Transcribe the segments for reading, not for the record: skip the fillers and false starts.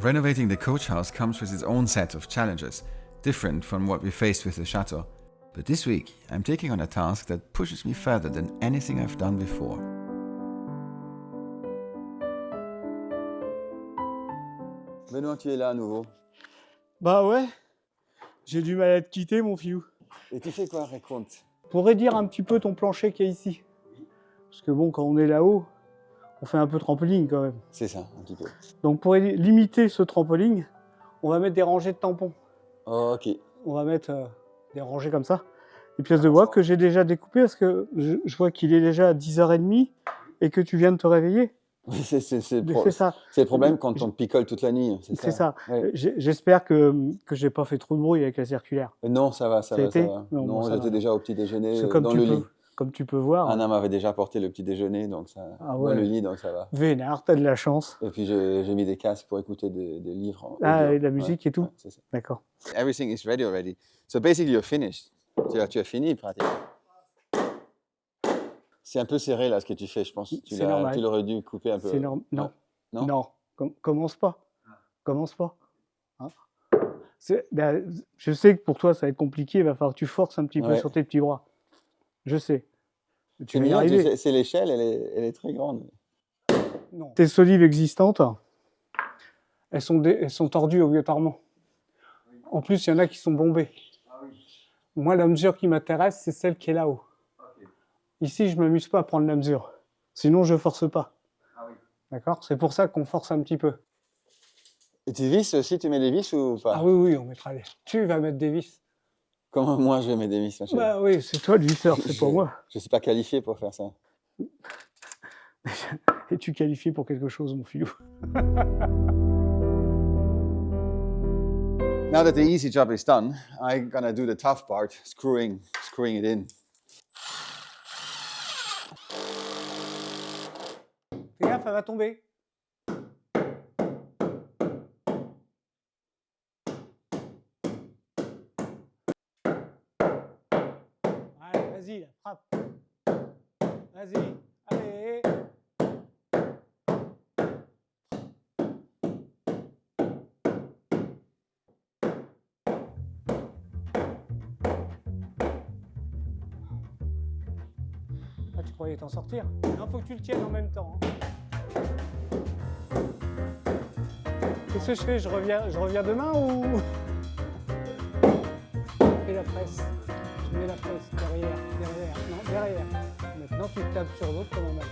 Renovating the coach house comes with its own set of challenges, different from what we faced with the Chateau. But this week, I'm taking on a task that pushes me further than anything I've done before. Benoît, tu es là à nouveau. Bah ouais, j'ai du mal à te quitter, mon fiou. Et tu fais quoi, raconte? Pour réduire un petit peu ton plancher qui est ici. Parce que bon, quand on est là-haut, on fait un peu trampoline quand même. C'est ça, un petit peu. Donc pour limiter ce trampoline, on va mettre des rangées de tampons. Oh, ok. On va mettre des rangées comme ça. Des pièces de bois que j'ai déjà découpées parce que je vois qu'il est déjà 10h30 et que tu viens de te réveiller. C'est ça. Le problème quand on picole toute la nuit. C'est ça. Ouais. J'espère que j'ai pas fait trop de bruit avec la circulaire. Non, ça va. Non, j'étais déjà au petit déjeuner dans le lit. Comme tu peux voir. Anna m'avait déjà apporté le petit déjeuner, donc ça, ouais. Dans le lit, donc ça va. Vénard, t'as de la chance. Et puis j'ai mis des casques pour écouter des livres. Et la musique et tout. Ouais, c'est ça. D'accord. Everything is ready already. So basically you're finished. Tu as fini pratiquement. C'est un peu serré là ce que tu fais, je pense. Tu l'aurais dû couper un peu. C'est normal. Non. Non. Non. Commence pas. Commence pas. Hein, je sais que pour toi ça va être compliqué, il va falloir que tu forces un petit peu sur tes petits bras. Je sais. Tu vas y arriver. C'est l'échelle, elle est très grande. Non. Tes solives existantes, elles sont tordues obligatoirement. En plus, il y en a qui sont bombées. Moi, la mesure qui m'intéresse, c'est celle qui est là-haut. Ici, je ne m'amuse pas à prendre la mesure. Sinon, je ne force pas. D'accord ? C'est pour ça qu'on force un petit peu. Et tu visses aussi, tu mets des vis ou pas ? Ah oui, on mettra des... Tu vas mettre des vis. Comment moi, je vais mettre des vis, ma chérie ? Bah oui, c'est toi le visseur, c'est pour moi. Je ne suis pas qualifié pour faire ça. Es-tu qualifié pour quelque chose, mon filou ? Now that the easy job is done, I'm gonna do the tough part, screwing it in. Fais gaffe, elle va tomber. Allez, vas-y, frappe. Vas-y, allez. Ah, tu croyais t'en sortir? Non, faut que tu le tiennes en même temps. Qu'est-ce que je fais? Je reviens demain ou... Et la presse. Je mets la presse derrière. Non, derrière. Maintenant, tu tapes sur l'autre comme un malin.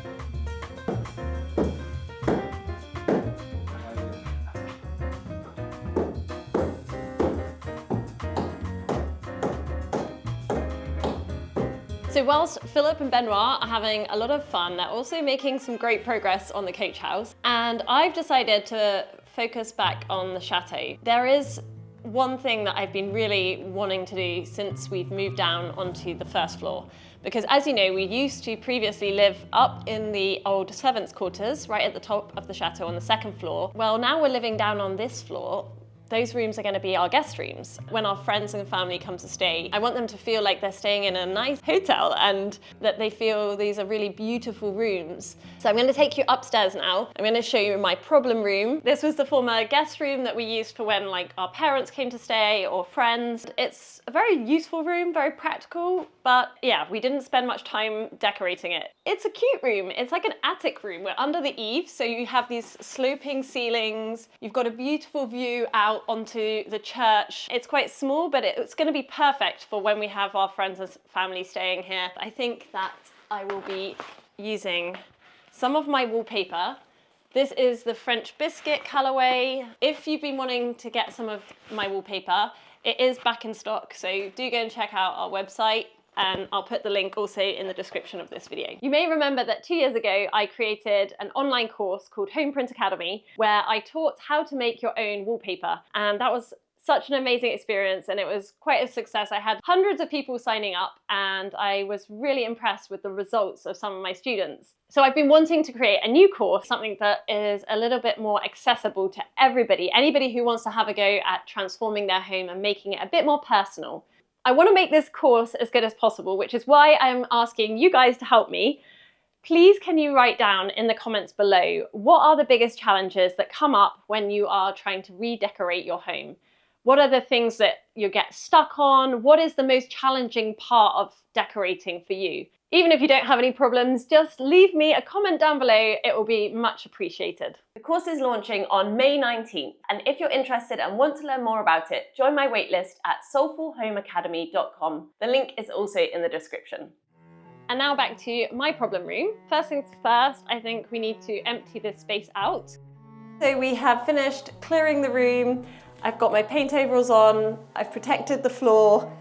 So whilst Philip and Benoit are having a lot of fun, they're also making some great progress on the coach house. And I've decided to focus back on the chateau. There is one thing that I've been really wanting to do since we've moved down onto the first floor. Because as you know, we used to previously live up in the old servants' quarters, right at the top of the chateau on the second floor. Well, now we're living down on this floor. Those rooms are going to be our guest rooms. When our friends and family come to stay, I want them to feel like they're staying in a nice hotel and that they feel these are really beautiful rooms. So I'm going to take you upstairs now. I'm going to show you my problem room. This was the former guest room that we used for when our parents came to stay or friends. It's a very useful room, very practical, but yeah, we didn't spend much time decorating it. It's a cute room. It's like an attic room. We're under the eaves, so you have these sloping ceilings. You've got a beautiful view out onto the church. It's quite small, but it's going to be perfect for when we have our friends and family staying here. I think that I will be using some of my wallpaper. This is the French biscuit colorway. If you've been wanting to get some of my wallpaper, it is back in stock, so do go and check out our website. And I'll put the link also in the description of this video. You may remember that 2 years ago, I created an online course called Home Print Academy, where I taught how to make your own wallpaper. And that was such an amazing experience and it was quite a success. I had hundreds of people signing up and I was really impressed with the results of some of my students. So I've been wanting to create a new course, something that is a little bit more accessible to everybody, anybody who wants to have a go at transforming their home and making it a bit more personal. I want to make this course as good as possible, which is why I'm asking you guys to help me Please can you write down in the comments below, what are the biggest challenges that come up when you are trying to redecorate your home? What are the things that you get stuck on? What is the most challenging part of decorating for you? Even if you don't have any problems, just leave me a comment down below. It will be much appreciated. The course is launching on May 19th, and if you're interested and want to learn more about it, join my waitlist at soulfulhomeacademy.com. The link is also in the description. And now back to my problem room. First things first, I think we need to empty this space out. So we have finished clearing the room. I've got my paint overalls on. I've protected the floor.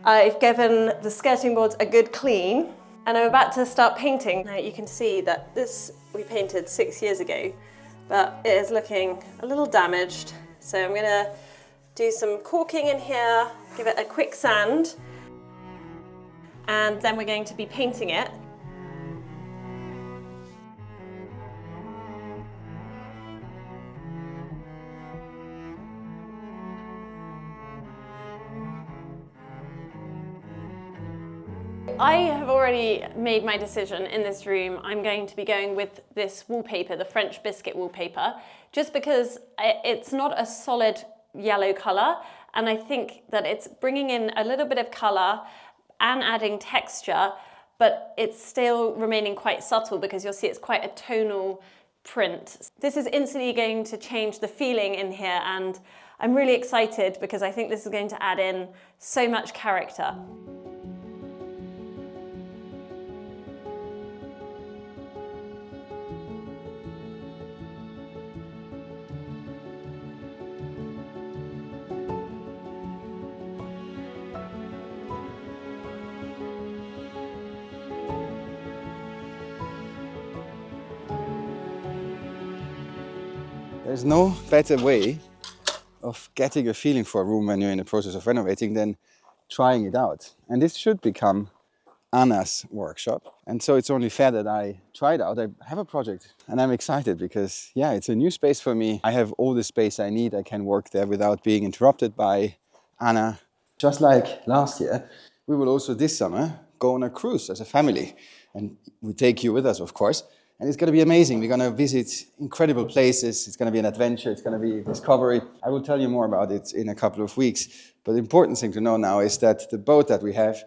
I've given the skirting boards a good clean. And I'm about to start painting. Now you can see that this we painted 6 years ago, but it is looking a little damaged. So I'm gonna do some caulking in here, give it a quick sand, and then we're going to be painting it. I have already made my decision in this room. I'm going to be going with this wallpaper, the French biscuit wallpaper, just because it's not a solid yellow color, and I think that it's bringing in a little bit of color and adding texture, but it's still remaining quite subtle because you'll see it's quite a tonal print. This is instantly going to change the feeling in here, and I'm really excited because I think this is going to add in so much character. There's no better way of getting a feeling for a room when you're in the process of renovating than trying it out. And this should become Anna's workshop. And so it's only fair that I try it out. I have a project and I'm excited because, yeah, it's a new space for me. I have all the space I need. I can work there without being interrupted by Anna. Just like last year, we will also this summer go on a cruise as a family. And we take you with us, of course. And it's going to be amazing. We're going to visit incredible places. It's going to be an adventure. It's going to be discovery. I will tell you more about it in a couple of weeks. But the important thing to know now is that the boat that we have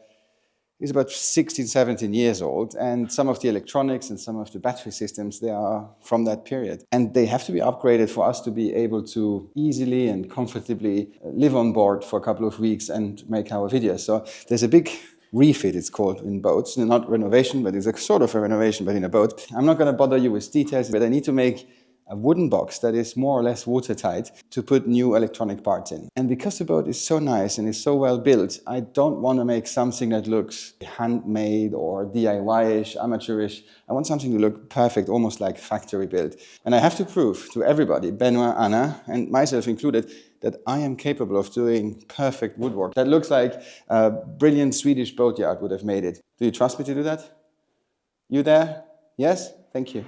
is about 16, 17 years old. And some of the electronics and some of the battery systems, they are from that period. And they have to be upgraded for us to be able to easily and comfortably live on board for a couple of weeks and make our videos. So there's a big refit, it's called, in boats. Not renovation, but it's a sort of a renovation, but in a boat. I'm not going to bother you with details, but I need to make a wooden box that is more or less watertight to put new electronic parts in. And because the boat is so nice and is so well built, I don't want to make something that looks handmade or DIY-ish, amateurish. I want something to look perfect, almost like factory built. And I have to prove to everybody, Benoit, Anna, and myself included, that I am capable of doing perfect woodwork that looks like a brilliant Swedish boatyard would have made it. Do you trust me to do that? You there? Yes? Thank you.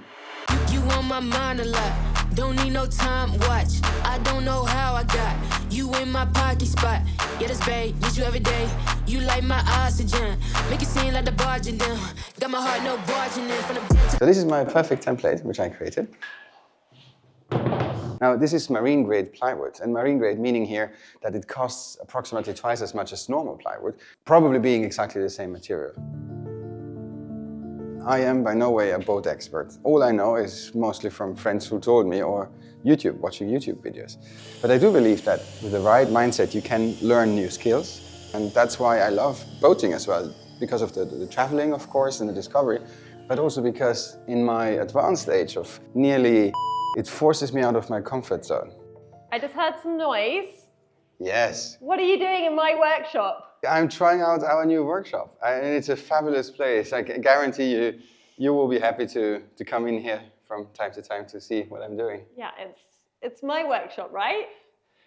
You on my mind a lot. Don't need no time watch. I don't know how I got you in my pocket spot. Yeah, that's babe, need you every day. You like my oxygen. Make it seem like the barging down. Got my heart no barging in from the. So this is my perfect template, which I created. Now, this is marine grade plywood, and marine grade meaning here that it costs approximately twice as much as normal plywood, probably being exactly the same material. I am by no way a boat expert. All I know is mostly from friends who told me or YouTube, watching YouTube videos. But I do believe that with the right mindset, you can learn new skills. And that's why I love boating as well, because of the traveling, of course, and the discovery, but also because in my advanced age of nearly, it forces me out of my comfort zone. I just heard some noise. Yes. What are you doing in my workshop? I'm trying out our new workshop, and it's a fabulous place. I can guarantee you will be happy to come in here from time to time to see what I'm doing. Yeah, it's my workshop, right?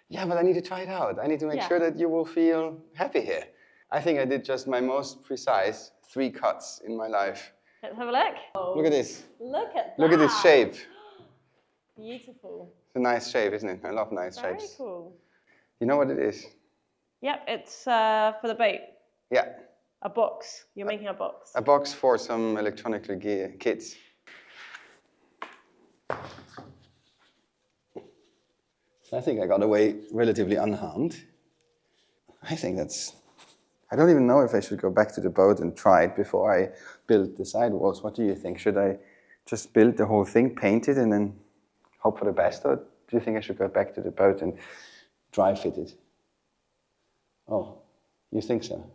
Yeah, but I need to try it out. I need to make sure that you will feel happy here. I think I did just my most precise 3 cuts in my life. Let's have a look. Oh, look at this. Look at that. Look at this shape. Beautiful. It's a nice shape, isn't it? I love nice shapes. Very cool. You know what it is? Yep, it's for the boat. Yeah. A box. You're making a box. A box for some electronically kits. I think I got away relatively unharmed. I think that's... I don't even know if I should go back to the boat and try it before I build the sidewalls. What do you think? Should I just build the whole thing, paint it, and then hope for the best? Or do you think I should go back to the boat and dry fit it? Oh, you think so?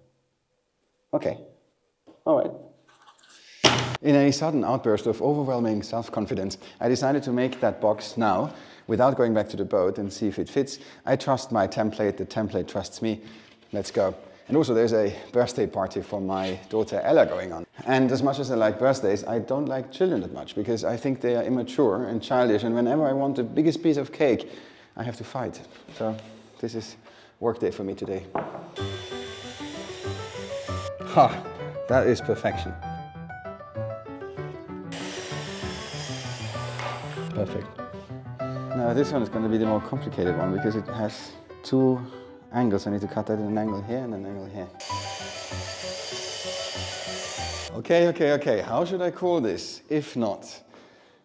Okay. All right. In a sudden outburst of overwhelming self-confidence, I decided to make that box now, without going back to the boat and see if it fits. I trust my template, the template trusts me. Let's go. And also there's a birthday party for my daughter Ella going on. And as much as I like birthdays, I don't like children that much because I think they are immature and childish, and whenever I want the biggest piece of cake, I have to fight. So this is work day for me today. Ha! That is perfection. Perfect. Now this one is going to be the more complicated one because it has two angles. I need to cut that in an angle here and an angle here. Okay. How should I call this? If not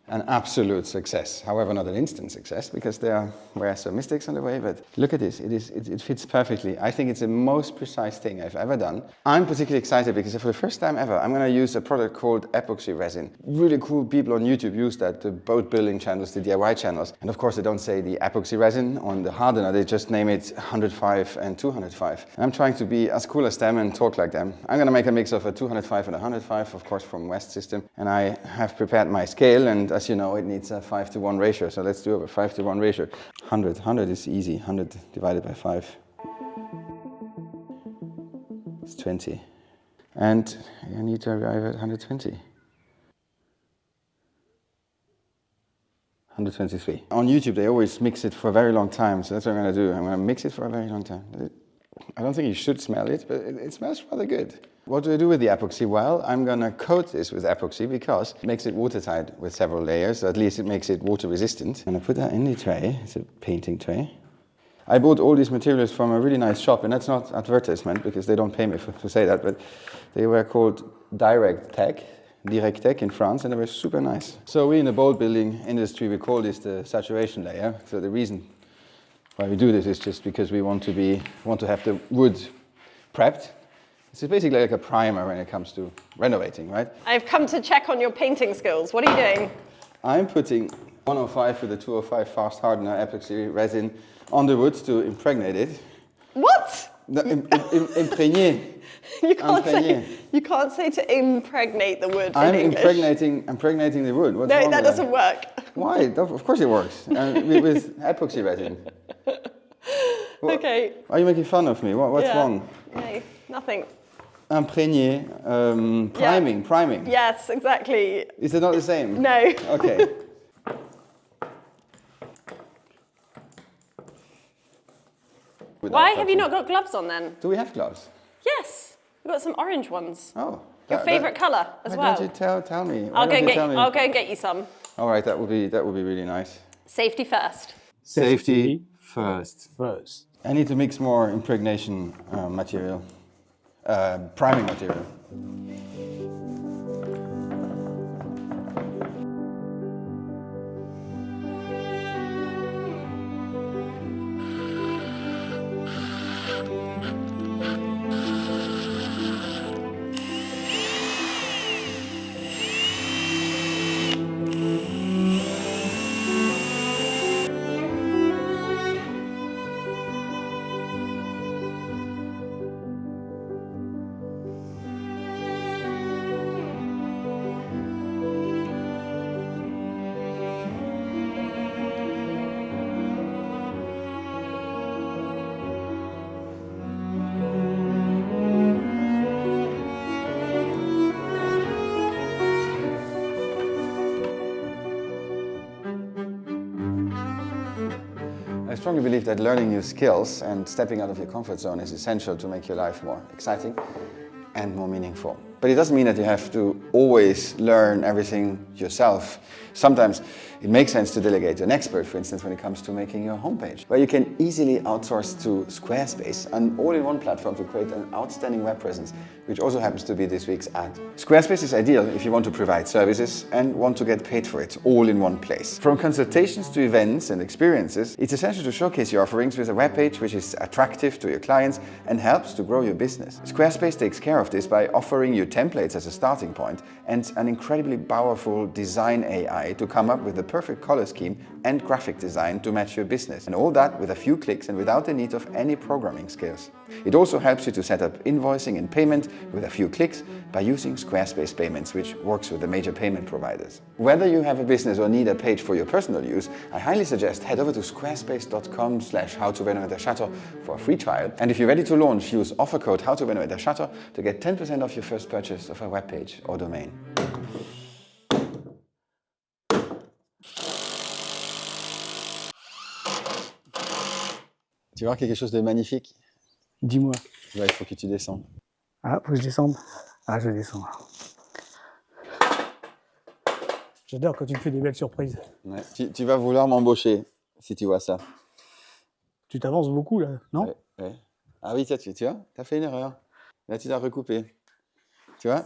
an absolute success. However, not an instant success because there were some mistakes on the way, but look at this. It fits perfectly. I think it's the most precise thing I've ever done. I'm particularly excited because for the first time ever, I'm going to use a product called epoxy resin. Really cool people on YouTube use that, the boat building channels, the DIY channels. And of course, they don't say the epoxy resin on the hardener. They just name it 105 and 205. And I'm trying to be as cool as them and talk like them. I'm going to make a mix of a 205 and a 105, of course, from West System. And I have prepared my scale, and as you know, it needs a 5:1 ratio. So let's do a 5:1 ratio. 100 is easy. 100 divided by 5 is 20. And I need to arrive at 120. 123. On YouTube, they always mix it for a very long time. So that's what I'm going to do. I'm going to mix it for a very long time. I don't think you should smell it, but it smells rather good. What do I do with the epoxy? Well, I'm going to coat this with epoxy because it makes it watertight with several layers. At least it makes it water resistant. I'm going to put that in the tray. It's a painting tray. I bought all these materials from a really nice shop, and that's not advertisement because they don't pay me to say that, but they were called Direct Tech in France, and they were super nice. So we in the boat building industry, we call this the saturation layer. So the reason why we do this is just because we want to have the wood prepped. It's basically like a primer when it comes to renovating, right? I've come to check on your painting skills. What are you doing? I'm putting 105 with a 205 fast hardener epoxy resin on the wood to impregnate it. What? No, imprégner. You can't say to impregnate the wood in English. I'm impregnating the wood. What's no, wrong that with doesn't work. Why? Of course it works. With epoxy resin. Okay. Are you making fun of me? What's wrong? No, nothing. Imprégner, priming. Yes, exactly. Is it not the same? No. Okay. Why have you not got gloves on then? Do we have gloves? Yes, we've got some orange ones. Oh. Your favourite colour as well. Why don't you tell me? I'll go and get you some. All right, that would be really nice. Safety first. Safety first. I need to mix more impregnation material, priming material. I strongly believe that learning new skills and stepping out of your comfort zone is essential to make your life more exciting and more meaningful. But it doesn't mean that you have to always learn everything yourself. Sometimes it makes sense to delegate to an expert, for instance, when it comes to making your homepage, where you can easily outsource to Squarespace, an all-in-one platform to create an outstanding web presence, which also happens to be this week's ad. Squarespace is ideal if you want to provide services and want to get paid for it, all in one place. From consultations to events and experiences, it's essential to showcase your offerings with a webpage which is attractive to your clients and helps to grow your business. Squarespace takes care of this by offering you templates as a starting point and an incredibly powerful design AI to come up with the perfect color scheme and graphic design to match your business. And all that with a few clicks and without the need of any programming skills. It also helps you to set up invoicing and payment with a few clicks by using Squarespace Payments, which works with the major payment providers. Whether you have a business or need a page for your personal use, I highly suggest head over to squarespace.com/howtorenovate a Chateau for a free trial. And if you're ready to launch, use offer code howtorenovate to get 10% off your first purchase of a webpage or domain. Tu vois quelque chose de magnifique? Dis-moi. Ouais, il faut que tu descendes. Ah, faut que je descende? Ah, je descends. J'adore quand tu me fais des belles surprises. Ouais. Tu vas vouloir m'embaucher si tu vois ça. Tu t'avances beaucoup là, non? Ouais, ouais. Ah oui, tu vois, tu as fait une erreur. Là, tu dois recouper. Tu vois,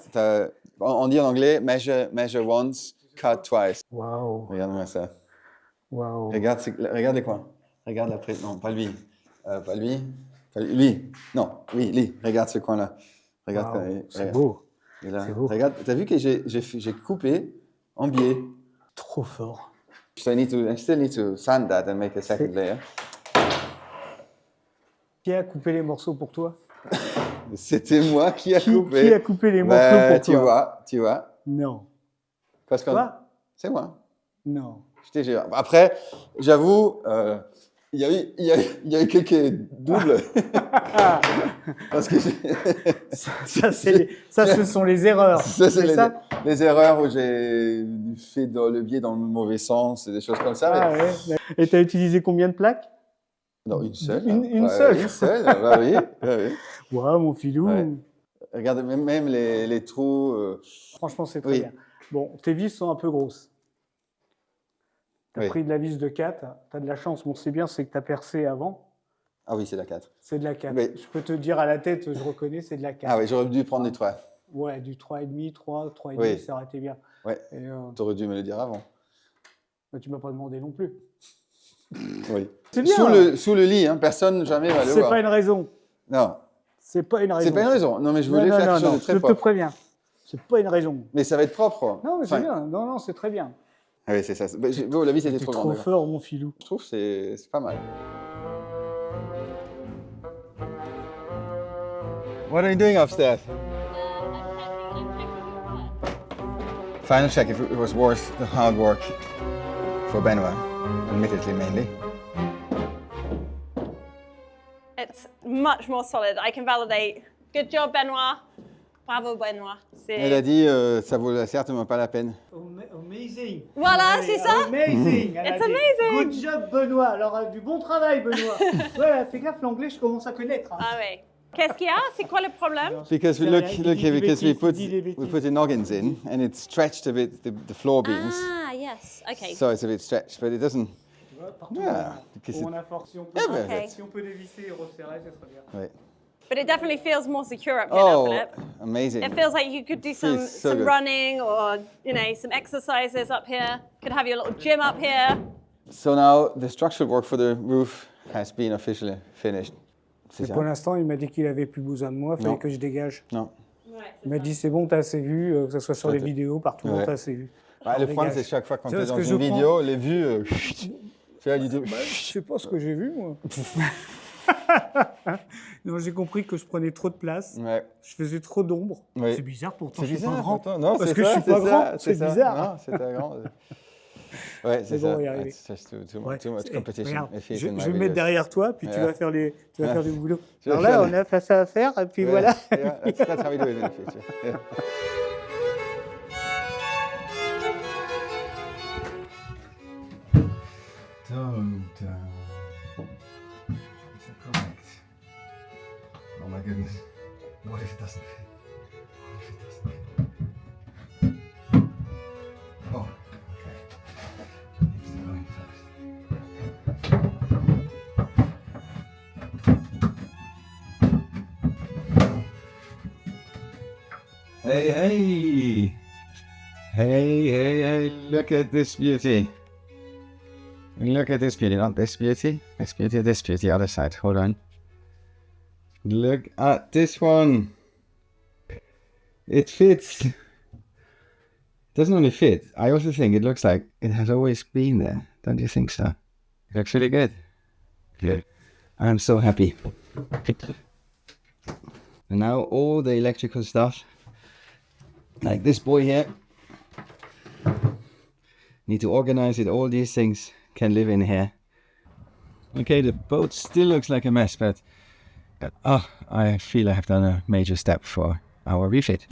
on dit en anglais measure once, cut twice. Waouh. Regarde-moi ça. Waouh. Regarde les coins. Regarde la prise. Non, pas lui. Pas lui. Lui. Non, oui, lui. Regarde ce coin-là. Regarde. Wow, c'est beau. Et là, C'est beau. regarde, t'as vu que j'ai coupé en biais. Trop fort. So I still need to sand that and make a second layer. Qui a coupé les morceaux pour toi? C'était moi qui a coupé. Qui a coupé les morceaux pour toi? Tu vois. Non. Parce que Toi? c'est moi. Non. Je te jure. Après, j'avoue, il y a eu quelques doubles. Parce que ça, ce sont les erreurs. Ça, c'est les erreurs où j'ai fait le biais dans le mauvais sens et des choses comme ça. Ah, ouais. Et tu as utilisé combien de plaques? Non, une seule. Une seule. Une seule, bah oui. Bah oui. Waouh, mon filou. Ouais. Regarde, même les trous. Franchement, c'est très bien. Bon, tes vis sont un peu grosses. Tu as pris de la vis de 4. Tu as de la chance. Bon, c'est bien, c'est que tu as percé avant. Ah oui, c'est la 4. C'est de la 4. Oui. Je peux te dire à la tête, je reconnais, c'est de la 4. Ah oui, j'aurais dû prendre du 3. Ouais, du 3,5, 3,5, Oui. ça aurait été bien. Ouais. Tu aurais dû me le dire avant. Mais tu ne m'as pas demandé non plus. Oui. C'est bien. Sous le lit, hein, personne jamais va le voir. C'est pas une raison. Non. C'est pas une raison. C'est pas une raison. Non, mais je voulais faire quelque chose de très propre. Je te préviens. C'est pas une raison. Mais ça va être propre. Non, mais c'est bien. Non, c'est très bien. Ah oui, c'est ça. Bon, la vis était trop grande. Trop fort, mon filou. Je trouve que c'est pas mal. What are you doing upstairs? Final check if it was worth the hard work for Benoit, admittedly mainly. It's much more solid. I can validate. Good job, Benoit. Bravo, Benoit. Elle a dit ça vaut certainement pas la peine. Amazing. Voilà, c'est ça. Amazing. It's amazing. Good job, Benoît. Alors, du bon travail, Benoît. Ouais, fais gaffe, l'anglais, je commence à connaître. Hein. Ah oui. Qu'est-ce qu'il y a? C'est quoi le problème? Because we put the noggins in and it stretched a bit the floor beams. Ah, yes. Okay. So it's a bit stretched, but it doesn't. Tu vois, partout, on a force. Si on peut, si on peut dévisser et resserrer, ça serait bien. Ouais. But it definitely feels more secure up here now, Philip. Amazing. It feels like you could do some running or, some exercises up here. Could have your little gym up here. So now the structural work for the roof has been officially finished. Pour l'instant, il m'a dit qu'il avait plus besoin de moi, il fallait que je dégage. Non. Il m'a dit c'est bon, t'as assez vu, que ce soit sur les vidéos, partout, t'as assez vu. Le problème, c'est chaque fois quand tu es dans une vidéo, les vues, tu as du tout. Je sais pas ce que j'ai vu, moi. Non, j'ai compris que je prenais trop de place, je faisais trop d'ombre. Oui. C'est bizarre pourtant, c'est je suis pas bizarre, grand. Non, parce que je suis pas grand, c'est bizarre. Non, c'est pas grand. Ouais, c'est ça. It's just too much competition. Regarde, je vais me mettre derrière toi, puis tu vas faire du boulot. Alors là, on a fait ça à faire, et puis voilà. That's how we do it in the future. Yeah. Is that correct? Oh my goodness. What if it doesn't fit? What if it doesn't fit? Oh, okay. Hey, hey! Hey, hey, hey, look at this beauty. Look at this beauty, not this beauty. This beauty, other side. Hold on. Look at this one. It fits. It doesn't only fit, I also think it looks like it has always been there. Don't you think so? It looks really good. Good. I'm so happy. And now all the electrical stuff, like this boy here, need to organize it. All these things can live in here. Okay, the boat still looks like a mess, but I feel I have done a major step for our refit.